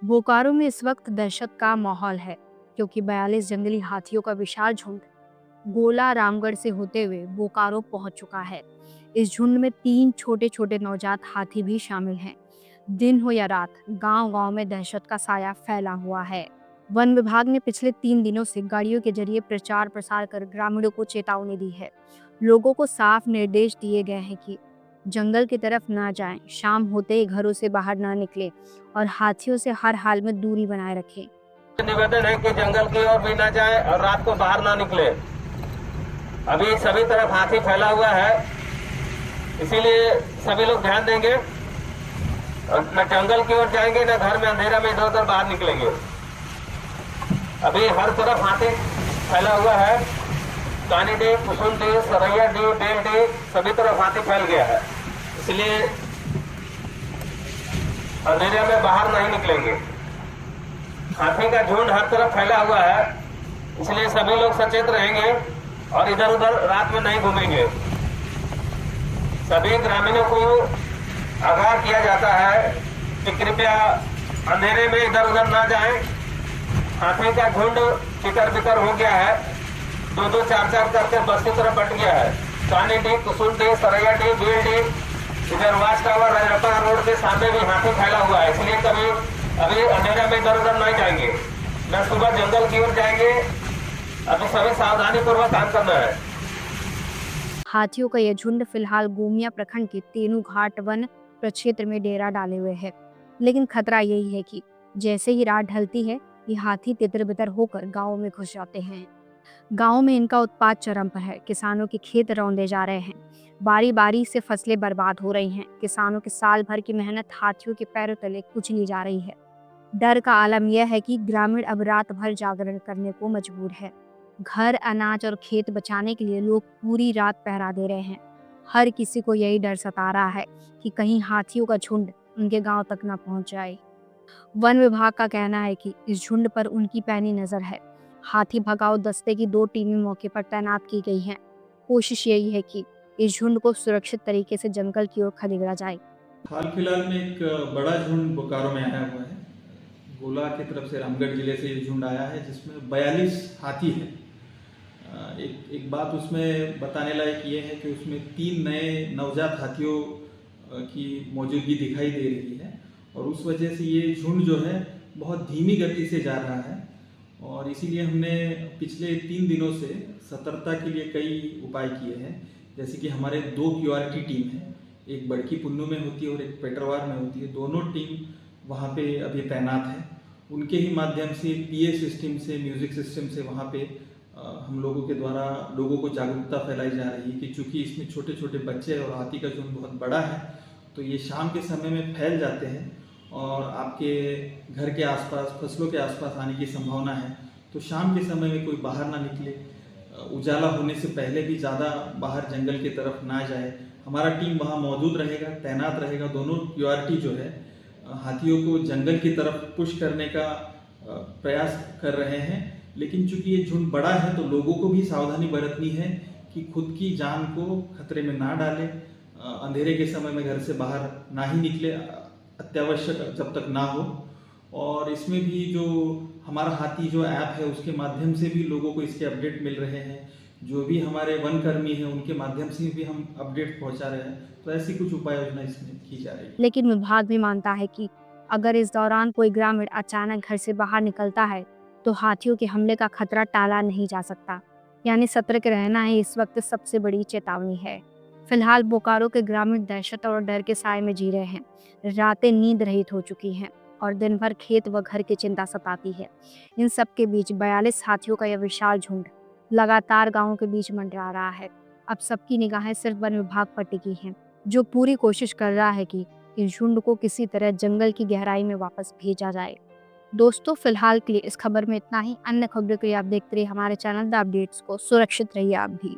बोकारो में इस वक्त दहशत का माहौल है क्योंकि 42 जंगली हाथियों का विशाल झुंड गोला रामगढ़ से होते हुए बोकारो पहुंच चुका है। इस झुंड में 3 छोटे छोटे नवजात हाथी भी शामिल हैं। दिन हो या रात, गांव गांव में दहशत का साया फैला हुआ है। वन विभाग ने पिछले 3 दिनों से गाड़ियों के जरिए प्रचार प्रसार कर ग्रामीणों को चेतावनी दी है। लोगों को साफ निर्देश दिए गए हैं कि जंगल की तरफ ना जाएं, शाम होते ही घरों से बाहर ना निकले और हाथियों से हर हाल में दूरी बनाए रखें। निवेदन है कि जंगल की ओर भी ना जाए और रात को बाहर ना निकले। अभी सभी तरफ हाथी फैला हुआ है, इसीलिए सभी लोग ध्यान देंगे और न जंगल की ओर जाएंगे न घर में अंधेरा में इधर उधर बाहर निकलेंगे। अभी हर तरफ हाथी फैला हुआ है। Kanidih, Kusumdih, Saraiyadih, Beldih, सभी तरफ हाथी फैल गया है, इसलिए अंधेरे में बाहर नहीं निकलेंगे। हाथी का झुंड हर तरफ फैला हुआ है, इसलिए सभी लोग सचेत रहेंगे और इधर उधर रात में नहीं घूमेंगे। सभी ग्रामीणों को आगाह किया जाता है कि कृपया अंधेरे में इधर उधर ना जाएं। हाथी का झुंड तितर बितर हो गया है, 2-2, 4-4 करके बस की तरफ बट गया है। Kanidih, Kusumdih, Saraiyadih, Beldih, इधर वाच टावर राजरप्पा रोड के सामने भी हाथी फैला हुआ है, इसलिए कभी अभी अंधेरे में इधर उधर नहीं जाएंगे, न सुबह जंगल की ओर जाएंगे। अभी सभी सावधानी पूर्वक काम करना है। हाथियों का यह झुंड फिलहाल गोमिया प्रखंड के तेनू घाट वन प्रक्षेत्र में डेरा डाले हुए है, लेकिन खतरा यही है कि जैसे ही रात ढलती है, ये हाथी तितर बितर होकर गाँव में घुस जाते हैं। गाँव में इनका उत्पात चरम पर है। किसानों के खेत रौंदे जा रहे हैं, बारी बारी से फसलें बर्बाद हो रही हैं। किसानों के साल भर की मेहनत हाथियों के पैरों तले कुचली जा रही है। डर का आलम यह है कि ग्रामीण अब रात भर जागरण करने को मजबूर है। घर, अनाज और खेत बचाने के लिए लोग पूरी रात पहरा दे रहे हैं। हर किसी को यही डर सता रहा है कि कहीं हाथियों का झुंड उनके गांव तक न पहुंच जाए। वन विभाग का कहना है कि इस झुंड पर उनकी पैनी नजर है। हाथी भगाओ दस्ते की 2 टीमें मौके पर तैनात की गई हैं। कोशिश यही है कि इस झुंड को सुरक्षित तरीके से जंगल की ओर खदेड़ा जाए। हाल फिलहाल में एक बड़ा झुंड बोकारो में आया हुआ है। गोला की तरफ से रामगढ़ जिले से ये झुंड आया है, जिसमें 42 हाथी है। एक बात उसमें बताने लायक ये है कि उसमें 3 नए नवजात हाथियों की मौजूदगी दिखाई दे रही है और उस वजह से ये झुंड जो है बहुत धीमी गति से जा रहा है और इसीलिए हमने पिछले 3 दिनों से सतर्कता के लिए कई उपाय किए हैं। जैसे कि हमारे 2 क्यूआरटी टीम है, एक बड़की पुन्नू में होती है और एक पेटरवार में होती है। दोनों टीम वहाँ पे अभी तैनात है। उनके ही माध्यम से पीए सिस्टम से, म्यूज़िक सिस्टम से वहाँ पे हम लोगों के द्वारा लोगों को जागरूकता फैलाई जा रही है कि चूँकि इसमें छोटे छोटे बच्चे और हाथी का झुंड बहुत बड़ा है, तो ये शाम के समय में फैल जाते हैं और आपके घर के आसपास, फसलों के आसपास आने की संभावना है। तो शाम के समय में कोई बाहर ना निकले, उजाला होने से पहले भी ज़्यादा बाहर जंगल की तरफ ना जाए। हमारा टीम वहाँ मौजूद रहेगा, तैनात रहेगा। दोनों क्यूआरटी जो है हाथियों को जंगल की तरफ पुश करने का प्रयास कर रहे हैं, लेकिन चूंकि ये झुंड बड़ा है तो लोगों को भी सावधानी बरतनी है कि खुद की जान को खतरे में ना डालें। अंधेरे के समय में घर से बाहर ना ही निकले, अत्यावश्यक जब तक ना हो। और इसमें भी जो हमारा हाथी जो ऐप है उसके माध्यम से भी लोगों को इसके अपडेट मिल रहे हैं। जो भी हमारे वन कर्मी हैं उनके माध्यम से भी हम अपडेट पहुंचा रहे हैं। तो ऐसी कुछ उपाय योजना इसमें की जा रही है। लेकिन विभाग भी मानता है कि अगर इस दौरान कोई ग्रामीण अचानक घर से बाहर निकलता है, तो हाथियों के हमले का खतरा टाला नहीं जा सकता। यानी सतर्क रहना ही इस वक्त सबसे बड़ी चेतावनी है। फिलहाल बोकारो के ग्रामीण दहशत और डर के साए में जी रहे हैं। रातें नींद रहित हो चुकी हैं और दिन भर खेत व घर की चिंता सताती है। इन सब के बीच 42 हाथियों का यह विशाल झुंड लगातार गाँवों के बीच मंडरा रहा है। अब सबकी निगाहें सिर्फ वन विभाग पर टिकी हैं, जो पूरी कोशिश कर रहा है कि इस झुंड को किसी तरह जंगल की गहराई में वापस भेजा जाए। दोस्तों, फिलहाल के लिए इस खबर में इतना ही। अन्य खबरों के लिए आप देखते रहिए हमारे चैनल द अपडेट्स को। सुरक्षित रहिए आप भी।